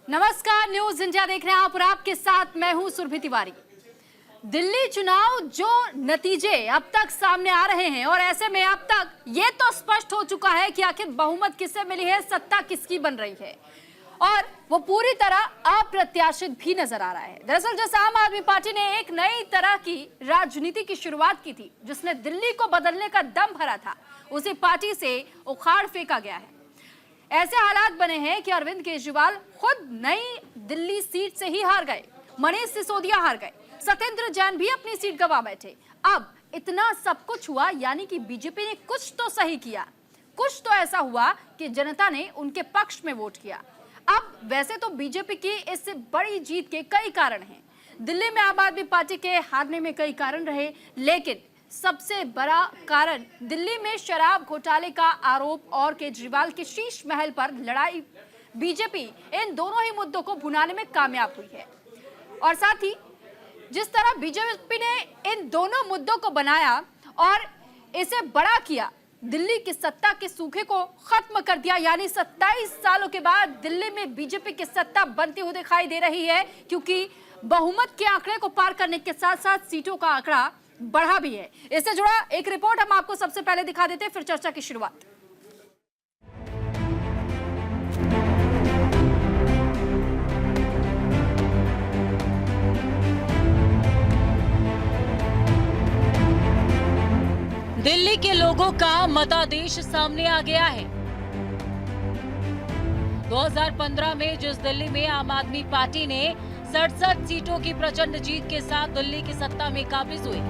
नमस्कार, news India देख रहे हैं आप और आपके साथ मैं हूं सुरभि तिवारी। दिल्ली चुनाव जो नतीजे अब तक सामने आ रहे हैं और ऐसे में अब तक ये तो स्पष्ट हो चुका है कि आखिर बहुमत किसे मिली है, सत्ता किसकी बन रही है और वो पूरी तरह अप्रत्याशित भी नजर आ रहा है। दरअसल जैसे आम आदमी पार्टी ने एक नई तरह की राजनीति की शुरुआत की थी जिसने दिल्ली को बदलने का दम भरा था, उसी पार्टी से उखाड़ फेंका गया है। ऐसे हालात बने हैं कि अरविंद केजरीवाल खुद नई दिल्ली सीट से ही हार गए, मनीष सिसोदिया हार गए, सत्येंद्र जैन भी अपनी सीट गंवा बैठे। अब इतना सब कुछ हुआ यानी कि बीजेपी ने कुछ तो सही किया, कुछ तो ऐसा हुआ कि जनता ने उनके पक्ष में वोट किया। अब वैसे तो बीजेपी की इस बड़ी जीत के कई कारण हैं। दिल्ली में आम आदमी पार्टी के हारने में कई कारण रहे, लेकिन सबसे बड़ा कारण दिल्ली में शराब घोटाले का आरोप और केजरीवाल के शीश महल पर लड़ाई। बीजेपी इन दोनों ही मुद्दों को भुनाने में कामयाब हुई है और साथ ही जिस तरह बीजेपी ने इन दोनों मुद्दों को बनाया और इसे बड़ा किया, दिल्ली की सत्ता के सूखे को खत्म कर दिया। यानी 27 सालों के बाद दिल्ली में बीजेपी की सत्ता बनती हुई दिखाई दे रही है, क्योंकि बहुमत के आंकड़े को पार करने के साथ साथ सीटों का आंकड़ा बढ़ा भी है। इससे जुड़ा एक रिपोर्ट हम आपको सबसे पहले दिखा देते हैं, फिर चर्चा की शुरुआत। दिल्ली के लोगों का मतादेश सामने आ गया है। 2015 में जिस दिल्ली में आम आदमी पार्टी ने 67 सीटों की प्रचंड जीत के साथ दिल्ली की सत्ता में काबिज हुई,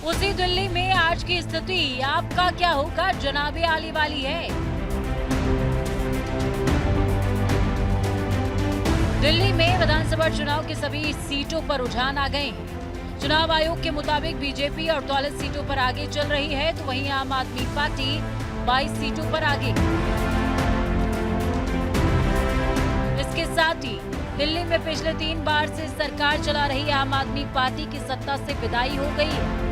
उसी दिल्ली में आज की स्थिति आपका क्या होगा जनाबे आने वाली है। दिल्ली में विधानसभा चुनाव की सभी सीटों पर रुझान आ गए हैं। चुनाव आयोग के मुताबिक बीजेपी 48 सीटों पर आगे चल रही है, तो वहीं आम आदमी पार्टी 22 सीटों पर आगे। इसके साथ ही दिल्ली में पिछले 3 बार से सरकार चला रही आम आदमी पार्टी की सत्ता से विदाई हो गई है।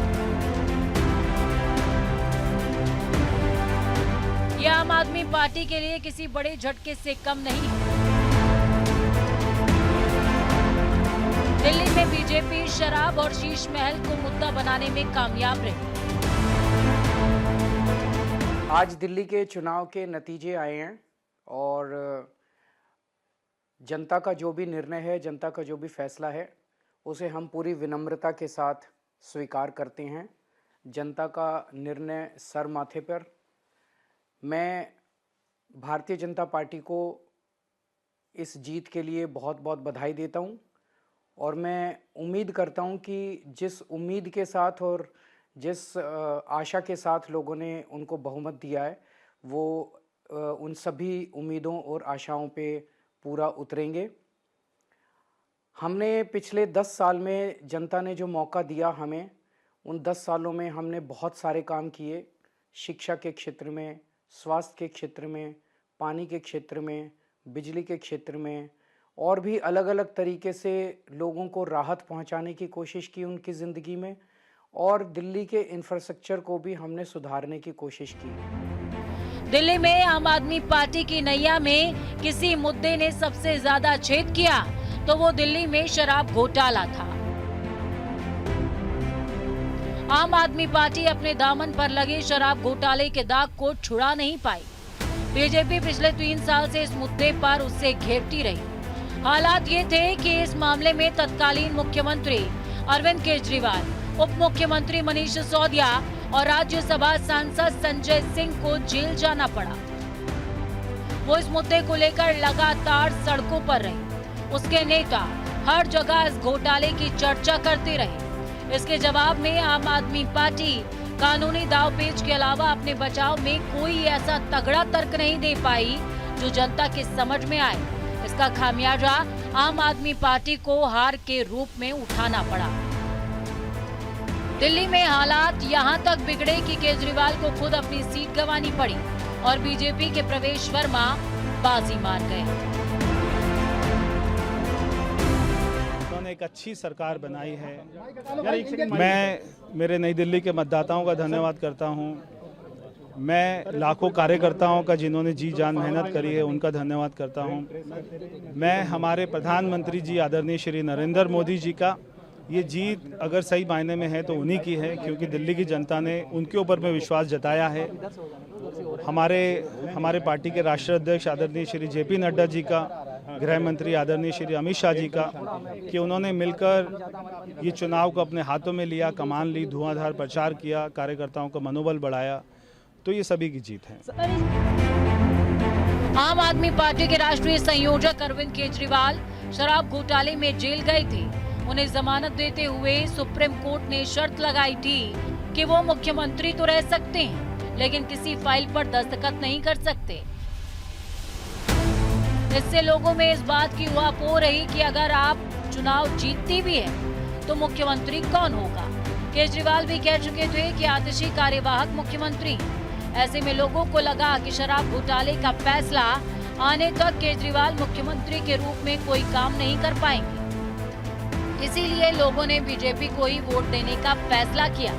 यह आम आदमी पार्टी के लिए किसी बड़े झटके से कम नहीं है। दिल्ली में बीजेपी शराब और शीश महल को मुद्दा बनाने में कामयाब रही। आज दिल्ली के चुनाव के नतीजे आए हैं और जनता का जो भी निर्णय है, जनता का जो भी फैसला है, उसे हम पूरी विनम्रता के साथ स्वीकार करते हैं। जनता का निर्णय सर माथे पर। मैं भारतीय जनता पार्टी को इस जीत के लिए बहुत बहुत बधाई देता हूं और मैं उम्मीद करता हूं कि जिस उम्मीद के साथ और जिस आशा के साथ लोगों ने उनको बहुमत दिया है, वो उन सभी उम्मीदों और आशाओं पे पूरा उतरेंगे। हमने पिछले 10 साल में जनता ने जो मौका दिया हमें, उन 10 सालों में हमने बहुत सारे काम किए। शिक्षा के क्षेत्र में, स्वास्थ्य के क्षेत्र में, पानी के क्षेत्र में, बिजली के क्षेत्र में और भी अलग अलग तरीके से लोगों को राहत पहुंचाने की कोशिश की उनकी ज़िंदगी में, और दिल्ली के इंफ्रास्ट्रक्चर को भी हमने सुधारने की कोशिश की। दिल्ली में आम आदमी पार्टी की नैया में किसी मुद्दे ने सबसे ज्यादा छेद किया तो वो दिल्ली में शराब घोटाला था। आम आदमी पार्टी अपने दामन पर लगे शराब घोटाले के दाग को छुड़ा नहीं पाई। बीजेपी पिछले 3 साल से इस मुद्दे पर उससे घेरती रही। हालात ये थे कि इस मामले में तत्कालीन मुख्यमंत्री अरविंद केजरीवाल, उप मुख्यमंत्री मनीष सिसोदिया और राज्यसभा सांसद संजय सिंह को जेल जाना पड़ा। वो इस मुद्दे को लेकर लगातार सड़कों पर रहे। उसके नेता हर जगह इस घोटाले की चर्चा करते रहे। इसके जवाब में आम आदमी पार्टी कानूनी दावपेच के अलावा अपने बचाव में कोई ऐसा तगड़ा तर्क नहीं दे पाई जो जनता के समझ में आए। इसका खामियाजा आम आदमी पार्टी को हार के रूप में उठाना पड़ा। दिल्ली में हालात यहां तक बिगड़े कि केजरीवाल को खुद अपनी सीट गंवानी पड़ी और बीजेपी के प्रवेश वर्मा बाजी मार गए। उन्होंने एक अच्छी सरकार बनाई है। मैं मेरे नई दिल्ली के मतदाताओं का धन्यवाद करता हूं मैं लाखों कार्यकर्ताओं का जिन्होंने जी जान मेहनत करी है उनका धन्यवाद करता हूं। मैं हमारे प्रधानमंत्री जी आदरणीय श्री नरेंद्र मोदी जी का ये जीत अगर सही मायने में है तो उन्हीं की है, क्योंकि दिल्ली की जनता ने उनके ऊपर में विश्वास जताया है। हमारे पार्टी के राष्ट्रीय अध्यक्ष आदरणीय श्री JP नड्डा जी का, गृह मंत्री आदरणीय श्री अमित शाह जी का, कि उन्होंने मिलकर ये चुनाव को अपने हाथों में लिया, कमान ली, धुआंधार प्रचार किया, कार्यकर्ताओं का मनोबल बढ़ाया, तो ये सभी की जीत है। आम आदमी पार्टी के राष्ट्रीय संयोजक अरविंद केजरीवाल शराब घोटाले में जेल गए थे। उन्हें जमानत देते हुए सुप्रीम कोर्ट ने शर्त लगाई थी कि वो मुख्यमंत्री तो रह सकते हैं, लेकिन किसी फाइल पर दस्तखत नहीं कर सकते। इससे लोगों में इस बात की उहापोह रही कि अगर आप चुनाव जीतती भी है तो मुख्यमंत्री कौन होगा। केजरीवाल भी कह चुके थे कि आतिशी कार्यवाहक मुख्यमंत्री। ऐसे में लोगों को लगा कि शराब घोटाले का फैसला आने तक केजरीवाल मुख्यमंत्री के रूप में कोई काम नहीं कर पाएंगे। इसीलिए लोगों ने बीजेपी को ही वोट देने का फैसला किया।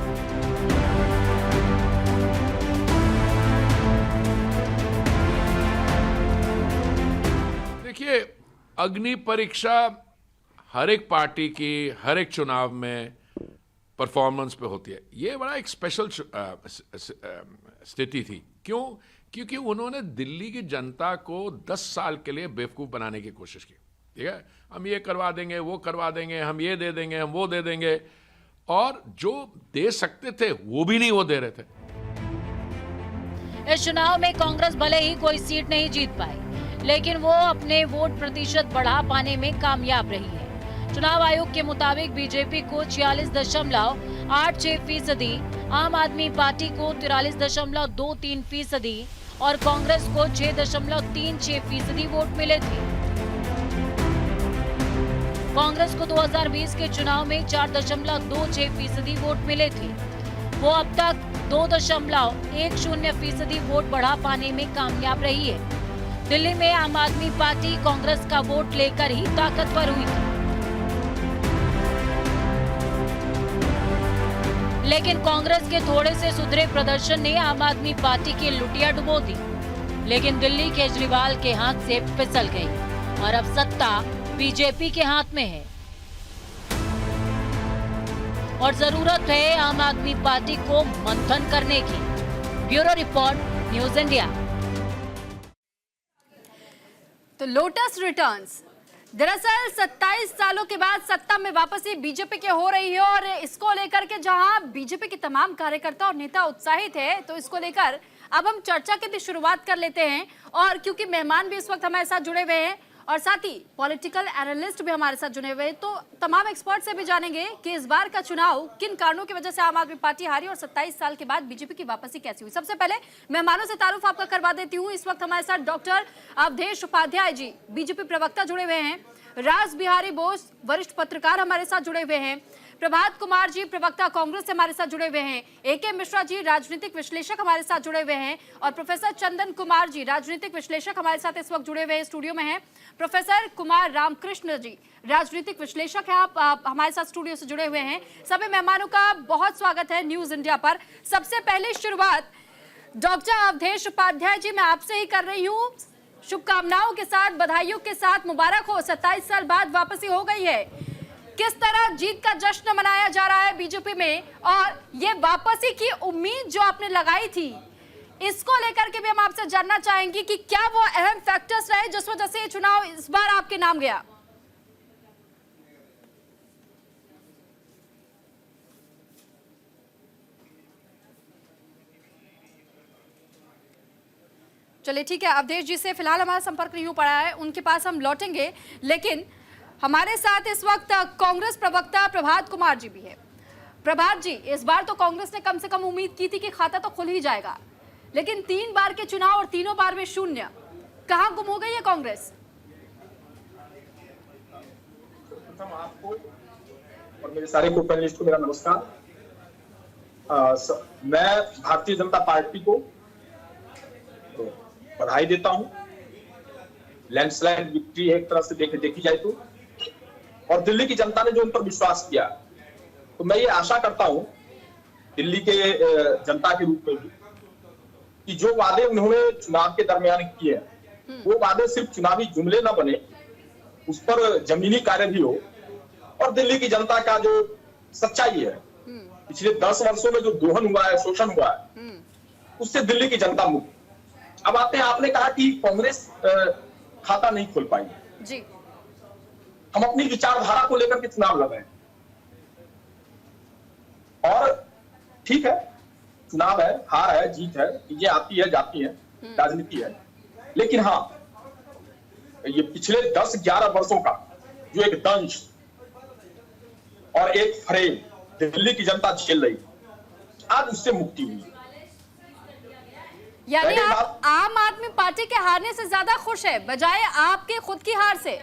देखिए, अग्नि परीक्षा हर एक पार्टी की हर एक चुनाव में परफॉर्मेंस पे होती है। ये बड़ा एक स्पेशल स्थिति थी। क्यों? क्योंकि उन्होंने दिल्ली की जनता को 10 साल के लिए बेवकूफ बनाने की कोशिश की। ठीक है, हम ये करवा देंगे, वो करवा देंगे, हम ये दे देंगे, हम वो दे देंगे, और जो दे सकते थे वो भी नहीं वो दे रहे थे। इस चुनाव में कांग्रेस भले ही कोई सीट नहीं जीत पाई, लेकिन वो अपने वोट प्रतिशत बढ़ा पाने में कामयाब रही है। चुनाव आयोग के मुताबिक बीजेपी को 46.86%, आम आदमी पार्टी को 43.23% और कांग्रेस को 6.36% वोट मिले थे। कांग्रेस को 2020 के चुनाव में 4.26% वोट मिले थे। वो अब तक 2.10% वोट बढ़ा पाने में कामयाब रही है। दिल्ली में आम आदमी पार्टी कांग्रेस का वोट लेकर ही ताकतवर हुई थी, लेकिन कांग्रेस के थोड़े से सुधरे प्रदर्शन ने आम आदमी पार्टी की लुटिया डुबो दी। लेकिन दिल्ली केजरीवाल के हाथ से फिसल गई और अब सत्ता बीजेपी के हाथ में है और जरूरत है आम आदमी पार्टी को मंथन करने की। Bureau report, news India. तो लोटस रिटर्न्स दरअसल 27 सालों के बाद सत्ता में वापसी बीजेपी के हो रही है, और इसको लेकर के जहां बीजेपी के तमाम कार्यकर्ता और नेता उत्साहित है, तो इसको लेकर अब हम चर्चा की शुरुआत कर लेते हैं। और क्योंकि मेहमान भी इस वक्त हमारे साथ जुड़े हुए हैं और साथ ही पॉलिटिकल एनालिस्ट भी हमारे साथ जुड़े हुए हैं, तो तमाम एक्सपर्ट से भी जानेंगे कि इस बार का चुनाव किन कारणों की वजह से आम आदमी पार्टी हारी और 27 साल के बाद बीजेपी की वापसी कैसी हुई। सबसे पहले मेहमानों से तारुफ आपका करवा देती हूँ। इस वक्त हमारे साथ डॉक्टर अवधेश उपाध्याय जी, बीजेपी प्रवक्ता, जुड़े हुए हैं। राज बिहारी बोस, वरिष्ठ पत्रकार, हमारे साथ जुड़े हुए हैं। प्रभात कुमार जी, प्रवक्ता कांग्रेस से हमारे साथ जुड़े हुए हैं। AK मिश्रा जी, राजनीतिक विश्लेषक, हमारे साथ जुड़े हुए हैं। और प्रोफेसर चंदन कुमार जी, राजनीतिक विश्लेषक, हमारे साथ इस वक्त जुड़े हुए हैं, स्टूडियो में हैं। प्रोफेसर कुमार रामकृष्ण जी, राजनीतिक विश्लेषक है, आप हमारे साथ स्टूडियो से जुड़े हुए हैं। सभी मेहमानों का बहुत स्वागत है न्यूज इंडिया पर। सबसे पहले शुरुआत डॉक्टर अवधेश उपाध्याय जी, मैं आपसे ही कर रही हूँ। शुभकामनाओं के साथ, बधाइयों के साथ, मुबारक हो, 27 साल बाद वापसी हो गई है। किस तरह जीत का जश्न मनाया जा रहा है बीजेपी में, और ये वापसी की उम्मीद जो आपने लगाई थी, इसको लेकर के भी हम आपसे जानना चाहेंगे कि क्या वो अहम फैक्टर्स रहे जिस वजह से ये चुनाव इस बार आपके नाम गया। चलिए ठीक है, अवधेश जी से फिलहाल हमारा संपर्क नहीं हो पड़ा है, उनके पास हम लौटेंगे। लेकिन हमारे साथ इस वक्त कांग्रेस प्रवक्ता प्रभात कुमार जी भी है। प्रभात जी, इस बार तो कांग्रेस ने कम से कम उम्मीद की थी कि खाता तो खुल ही जाएगा, लेकिन 3 बार के चुनाव और तीनों बार में शून्य। कहां गुम हो गई है कांग्रेस? आपको और मेरे सारे को पैनलिस्ट को मेरा नमस्कार। मैं भारतीय जनता पार्टी को बधाई देता हूं। लैंडस्लाइड विक्ट्री है एक तरह से देखी जाए तो, और दिल्ली की जनता ने जो उन पर विश्वास किया, तो मैं ये आशा करता हूं दिल्ली के जनता के रूप में भी कि जो वादे उन्होंने चुनाव के दरमियान किए हैं वो वादे सिर्फ चुनावी जुमले न बने, उस पर जमीनी कार्य भी हो। और दिल्ली की जनता का जो सच्चाई है, पिछले 10 वर्षों में जो दोहन हुआ है, शोषण हुआ है, उससे दिल्ली की जनता मुक्त। अब आते हैं, आपने कहा कि कांग्रेस खाता नहीं खोल पाई जी। हम अपनी विचारधारा को लेकर के चुनाव लड़ रहे हैं, और ठीक है, चुनाव है, हार है, जीत है, चीजें आती है जाती है, राजनीति है। लेकिन हाँ, ये पिछले 10-11 वर्षों का जो एक दंश और एक फ्रेम दिल्ली की जनता झेल रही, आज उससे मुक्ति हुई। यानी आप आम आदमी पार्टी के हारने से ज्यादा खुश है बजाय आपके खुद की हार से?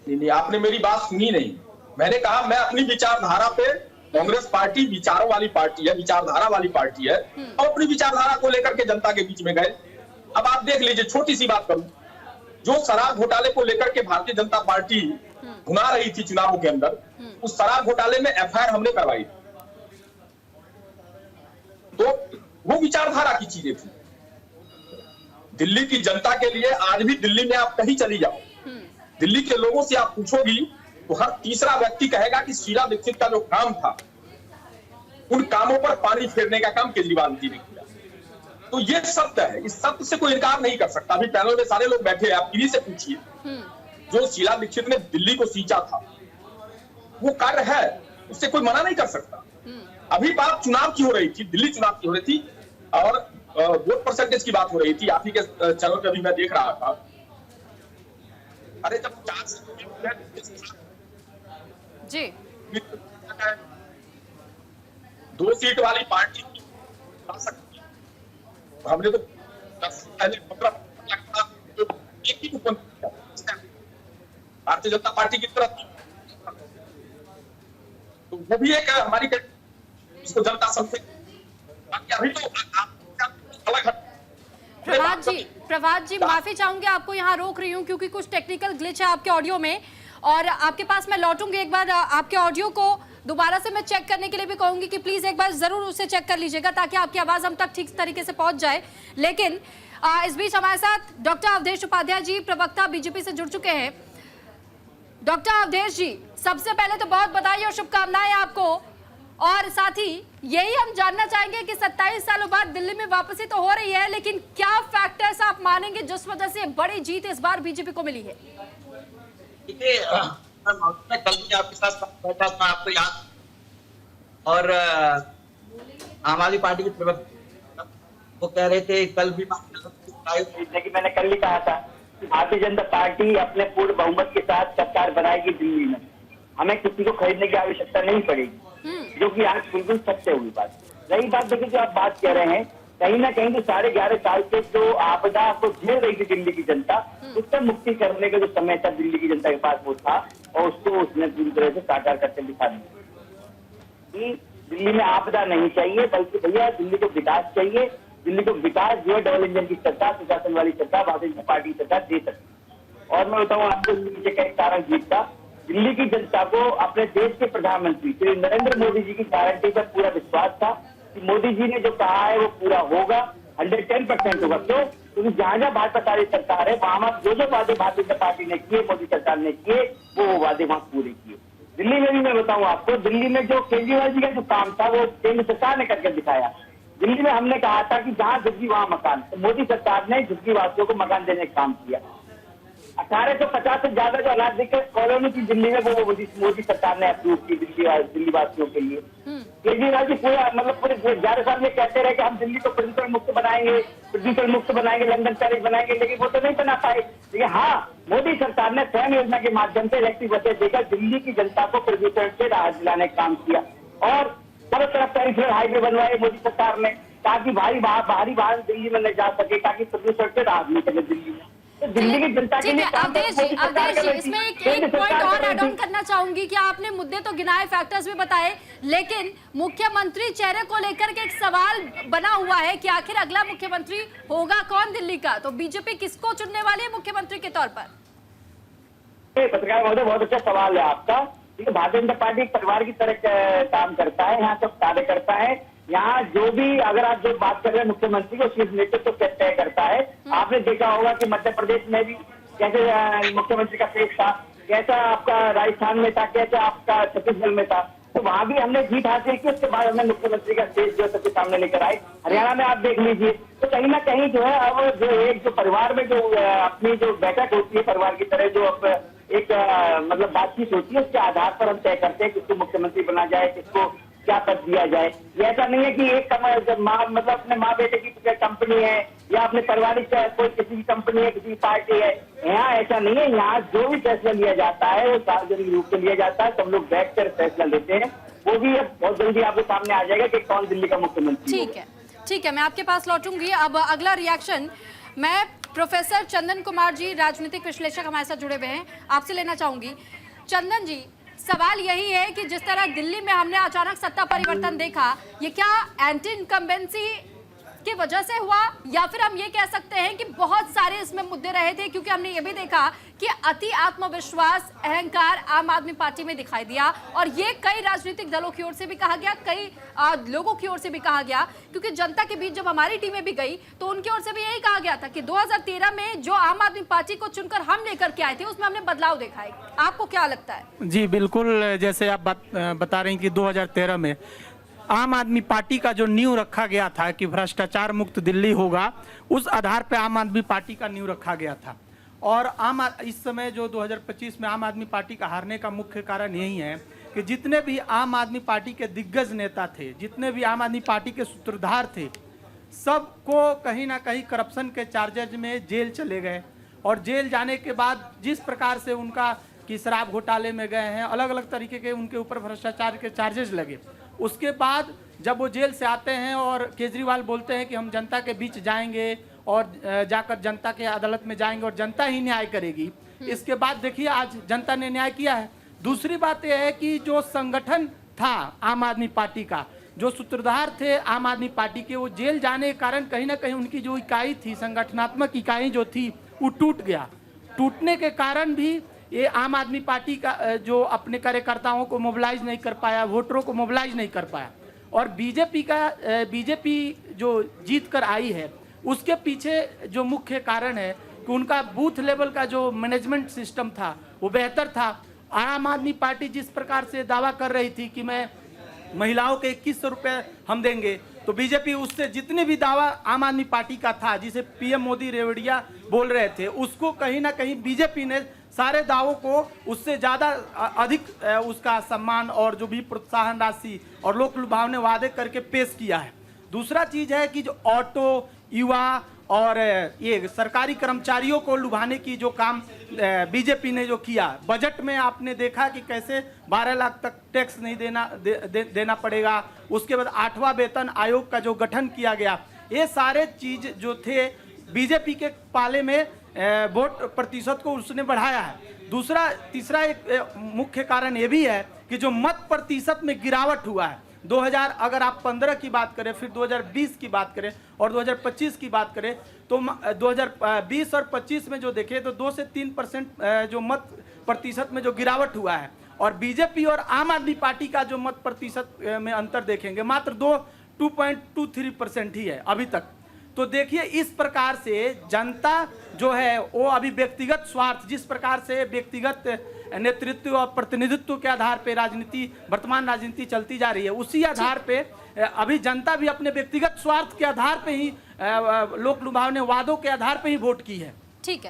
नहीं, आपने मेरी बात सुनी नहीं। मैंने कहा मैं अपनी विचारधारा पे, कांग्रेस पार्टी विचारों वाली पार्टी है, विचारधारा वाली पार्टी है, और अपनी विचारधारा को लेकर के जनता के बीच में गए। अब आप देख लीजिए, छोटी सी बात करूं, जो शराब घोटाले को लेकर के भारतीय जनता पार्टी भुना रही थी चुनावों के अंदर, उस शराब घोटाले में एफआईआर हमने करवाई। तो वो विचारधारा की चीजें थी। दिल्ली की जनता के लिए आज भी दिल्ली में आप कहीं चली जाओ, दिल्ली के लोगों से आप पूछोगी तो हर तीसरा व्यक्ति कहेगा कि शीला दीक्षित का जो काम था, उन कामों पर पानी फेरने का काम केजरीवाल जी ने किया। तो ये सत्य है, इस सत्य से कोई इनकार नहीं कर सकता। अभी पैनल में सारे लोग बैठे हैं, आप किन्हीं से पूछिए, जो शीला दीक्षित ने दिल्ली को सींचा था वो कार्य है, उससे कोई मना नहीं कर सकता। अभी बात चुनाव की हो रही थी, दिल्ली चुनाव की हो रही थी, और वोट परसेंटेज की बात हो रही थी। आप ही के चैनल पे अभी मैं देख रहा था, अरे जब 4 जी 2 सीट वाली पार्टी आ सकती है, हमने तो 10 पहले 15 एक ही भारतीय जनता पार्टी की तरफ, तो वो भी एक हमारी इसको जनता समझे। अभी तो अलग है। प्रभात जी माफी चाहूंगी, आपको यहाँ रोक रही हूँ क्योंकि कुछ टेक्निकल ग्लिच है आपके ऑडियो में, और आपके पास मैं लौटूंगी। एक बार आपके ऑडियो को दोबारा से मैं चेक करने के लिए भी कहूंगी कि प्लीज एक बार जरूर उसे चेक कर लीजिएगा ताकि आपकी आवाज हम तक ठीक तरीके से पहुंच जाए। लेकिन इस बीच हमारे साथ डॉक्टर अवधेश उपाध्याय जी, प्रवक्ता बीजेपी से जुड़ चुके हैं। डॉक्टर अवधेश जी, सबसे पहले तो बहुत बधाई और शुभकामनाएं आपको, और साथ ही यही हम जानना चाहेंगे कि 27 सालों बाद दिल्ली में वापसी तो हो रही है, लेकिन क्या फैक्टर्स आप मानेंगे जिस वजह से बड़ी जीत इस बार बीजेपी को मिली है? देखिए, कल भी आपके साथ बैठा था, आपको याद, और आम आदमी पार्टी के प्रवक्ता वो कह रहे थे कल भी लेकिन मैंने कल ही कहा था कि भारतीय जनता पार्टी अपने पूर्ण बहुमत के साथ सरकार बनाएगी दिल्ली में, हमें किसी को खरीदने की आवश्यकता नहीं पड़ेगी, जो कि आज बिल्कुल सत्य हुई बात। रही बात, देखिए जो आप बात कह रहे हैं, कहीं ना कहीं जो 11.5 साल से जो आपदा को झेल रही थी दिल्ली की जनता, उससे मुक्ति करने का जो समय था दिल्ली की जनता के पास वो था, और उसको उसने पूरी तरह से साकार करके दिखा दिया कि दिल्ली में आपदा नहीं चाहिए, बल्कि भैया दिल्ली को विकास चाहिए। दिल्ली को विकास जो है डबल इंजन की सरकार, सुशासन वाली सरकार, भारतीय जनता पार्टी की सरकार दे सकती। और मैं बताऊँ आपको नीचे का एक कारण जीत था, दिल्ली की जनता को अपने देश के प्रधानमंत्री श्री नरेंद्र मोदी जी की गारंटी पर पूरा विश्वास था कि मोदी जी ने जो कहा है वो पूरा होगा, 110% होगा। क्यों? क्योंकि जहां जहां भाजपा सरकार है वहां जो जो वादे भारतीय जनता पार्टी ने किए, मोदी सरकार ने किए, वो वादे वहां पूरे किए। दिल्ली में भी मैं बताऊं आपको, दिल्ली में जो केजरीवाल जी का जो काम था वो केंद्र सरकार ने करके दिखाया। दिल्ली में हमने कहा था कि जहां झुग्गी वहां मकान, तो मोदी सरकार ने झुग्गी वासियों को मकान देने का काम किया। 1850 से ज्यादा जो अनाथ कॉलोनी थी दिल्ली में, वो मोदी सरकार ने अप्रूव की दिल्ली वासियों के लिए। केजरीवाल जी पूरे 11 साल में कहते रहे कि हम दिल्ली को प्रदूषण मुक्त बनाएंगे, लंदन पैरिस बनाएंगे, लेकिन वो तो नहीं बना पाए। लेकिन हाँ, मोदी सरकार ने स्वयं योजना के माध्यम से इलेक्ट्रिक बसें देकर दिल्ली की जनता को प्रदूषण से राहत दिलाने का काम किया, और चारों तरफ पेरिफेरल हाईवे बनवाए मोदी सरकार ने, ताकि भारी वाहन दिल्ली में न जा सके, ताकि प्रदूषण से राहत मिल सके दिल्ली में। तो दिल्ली की जनता के लिए अवधेश जी, इसमें एक पॉइंट और ऐड ऑन करना चाहूंगी कि आपने मुद्दे तो गिनाए, फैक्टर्स भी बताए, लेकिन मुख्यमंत्री चेहरे को लेकर के एक सवाल बना हुआ है कि आखिर अगला मुख्यमंत्री होगा कौन दिल्ली का? तो बीजेपी किसको चुनने वाली है मुख्यमंत्री के तौर पर? पत्रकार महोदय, बहुत अच्छा सवाल है आपका। भारतीय जनता पार्टी एक परिवार की तरह काम करता है, यहाँ सब कार्य करता है। यहाँ जो भी, अगर आप जो बात कर रहे हैं मुख्यमंत्री को, शीर्ष नेतृत्व तो तय करता है। आपने देखा होगा कि मध्य प्रदेश में भी कैसे मुख्यमंत्री का पेश था, कैसा आपका राजस्थान में था, कैसा आपका छत्तीसगढ़ में था, तो वहां भी हमने जीत हासिल की। उसके बाद हमने मुख्यमंत्री का स्टेज जो सबके सामने लेकर आए। हरियाणा में आप देख लीजिए, तो कहीं ना कहीं जो है अब जो परिवार में जो अपनी जो बैठक होती है परिवार की तरह, जो अब एक मतलब बातचीत होती है, उसके आधार पर हम तय करते हैं किसको मुख्यमंत्री बना जाए, किसको क्या पद दिया जाए। ये ऐसा नहीं है कि एक मतलब अपने माँ बेटे की कंपनी है या अपने पारिवारिक कोई किसी की कंपनी है, किसी की पार्टी है। यहाँ ऐसा नहीं है। यहाँ जो भी फैसला लिया जाता है वो सार्वजनिक रूप से लिया जाता है। सब लोग बैठकर फैसला लेते हैं। वो भी अब बहुत जल्दी आपके सामने आ जाएगा कि कौन दिल्ली का मुख्यमंत्री। ठीक है, मैं आपके पास लौटूंगी। अब अगला रिएक्शन मैं प्रोफेसर चंदन कुमार जी, राजनीतिक विश्लेषक हमारे साथ जुड़े हुए हैं, आपसे लेना चाहूंगी। चंदन जी, सवाल यही है कि जिस तरह दिल्ली में हमने अचानक सत्ता परिवर्तन देखा, ये क्या एंटी इनकम्बेंसी की वजह से हुआ, या फिर हम ये कह सकते हैं कि बहुत सारे इसमें मुद्दे रहे थे? क्योंकि हमने ये भी देखा कि अति आत्मविश्वास, अहंकार आम आदमी पार्टी में दिखाई दिया, और ये कई राजनीतिक दलों की ओर से भी कहा गया, कई लोगों की ओर से भी कहा गया। क्योंकि जनता के बीच जब हमारी टीमें भी गई तो उनकी ओर से भी यही कहा गया था कि 2013 में जो आम आदमी पार्टी को चुनकर हम लेकर के आए थे उसमें हमने बदलाव देखा है। आपको क्या लगता है? जी बिल्कुल, जैसे आप बता रहे हैं कि 2013 में आम आदमी पार्टी का जो नींव रखा गया था कि भ्रष्टाचार मुक्त दिल्ली होगा, उस आधार पर आम आदमी पार्टी का नींव रखा गया था। और इस समय जो 2025 में आम आदमी पार्टी का हारने का मुख्य कारण यही है कि जितने भी आम आदमी पार्टी के दिग्गज नेता थे, जितने भी आम आदमी पार्टी के सूत्रधार थे, सबको कहीं ना कहीं करप्शन के चार्जेज में जेल चले गए। और जेल जाने के बाद जिस प्रकार से उनका कि शराब घोटाले में गए हैं, अलग अलग तरीके के उनके ऊपर भ्रष्टाचार के चार्जेस लगे। उसके बाद जब वो जेल से आते हैं और केजरीवाल बोलते हैं कि हम जनता के बीच जाएंगे और जाकर जनता के अदालत में जाएंगे और जनता ही न्याय करेगी। इसके बाद देखिए आज जनता ने न्याय किया है। दूसरी बात यह है कि जो संगठन था आम आदमी पार्टी का, जो सूत्रधार थे आम आदमी पार्टी के, वो जेल जाने के कारण कहीं ना कहीं उनकी जो इकाई थी, संगठनात्मक इकाई जो थी, वो टूट गया। टूटने के कारण भी ये आम आदमी पार्टी का जो अपने कार्यकर्ताओं को मोबिलाइज नहीं कर पाया, वोटरों को मोबिलाइज नहीं कर पाया। और बीजेपी जो जीत कर आई है, उसके पीछे जो मुख्य कारण है कि उनका बूथ लेवल का जो मैनेजमेंट सिस्टम था वो बेहतर था। आम आदमी पार्टी जिस प्रकार से दावा कर रही थी कि मैं महिलाओं के 2100 रुपये हम देंगे, तो बीजेपी उससे जितने भी दावा आम आदमी पार्टी का था, जिसे पीएम मोदी रेवड़िया बोल रहे थे, उसको कहीं ना कहीं बीजेपी ने सारे दावों को उससे ज़्यादा अधिक उसका सम्मान और जो भी प्रोत्साहन राशि और लोक लुभावने वादे करके पेश किया है। दूसरा चीज़ है कि जो ऑटो, युवा और ये सरकारी कर्मचारियों को लुभाने की जो काम बीजेपी ने जो किया, बजट में आपने देखा कि कैसे 12 लाख तक टैक्स नहीं देना पड़ेगा। उसके बाद 8वां वेतन आयोग का जो गठन किया गया, ये सारे चीज जो थे बीजेपी के पाले में वोट प्रतिशत को उसने बढ़ाया है। तीसरा एक मुख्य कारण ये भी है कि जो मत प्रतिशत में गिरावट हुआ है, 2000 अगर आप 15 की बात करें, फिर 2020 की बात करें और 2025 की बात करें, तो 2020 और 25 में जो देखें तो 2 से 3% जो मत प्रतिशत में जो गिरावट हुआ है। और बीजेपी और आम आदमी पार्टी का जो मत प्रतिशत में अंतर देखेंगे मात्र 2.23% ही है अभी तक। तो देखिए इस प्रकार से जनता जो है वो अभी व्यक्तिगत स्वार्थ, जिस प्रकार से व्यक्तिगत नेतृत्व और प्रतिनिधित्व के आधार पे वर्तमान राजनीति चलती जा रही है, उसी आधार पे अभी जनता भी अपने व्यक्तिगत स्वार्थ के आधार पे ही लोक लुभावने वादों के आधार पे ही वोट की है। ठीक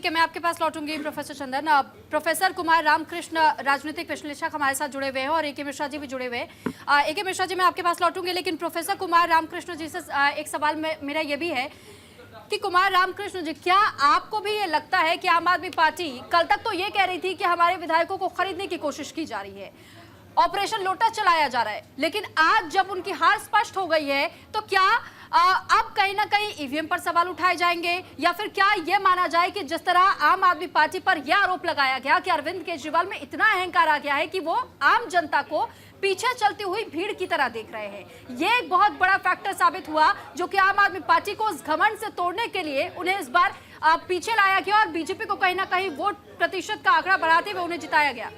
है, मैं आपके पास लौटूंगी प्रोफेसर चंदन। प्रोफेसर कुमार रामकृष्ण राजनीतिक विश्लेषक हमारे साथ जुड़े हुए हैं और ए.के. मिश्रा जी भी जुड़े हुए हैं। ए.के. मिश्रा जी, मैं आपके पास लौटूंगी, लेकिन प्रोफेसर कुमार रामकृष्ण जी से एक सवाल मेरा ये भी है कि कुमार रामकृष्ण जी, क्या आपको भी ये लगता है कि आम आदमी पार्टी कल तक तो ये कह रही थी कि हमारे विधायकों को खरीदने की कोशिश की जा रही है, ऑपरेशन लोटस चलाया जा रहा है, लेकिन आज जब उनकी हार स्पष्ट हो गई है तो क्या अब कहीं ना कहीं ईवीएम पर सवाल उठाए जाएंगे, या फिर क्या यह माना जाए कि जिस तरह आम आदमी पार्टी पर यह आरोप लगाया गया कि अरविंद केजरीवाल में इतना अहंकार आ गया है कि वो आम जनता को पीछे चलती हुई भीड़ की तरह देख रहे हैं, ये एक बहुत बड़ा फैक्टर साबित हुआ जो कि आम आदमी पार्टी को उस घमंड से तोड़ने के लिए उन्हें इस बार पीछे लाया गया और बीजेपी को कहीं ना कहीं वोट प्रतिशत का आंकड़ा बढ़ाते हुए उन्हें जिताया गया।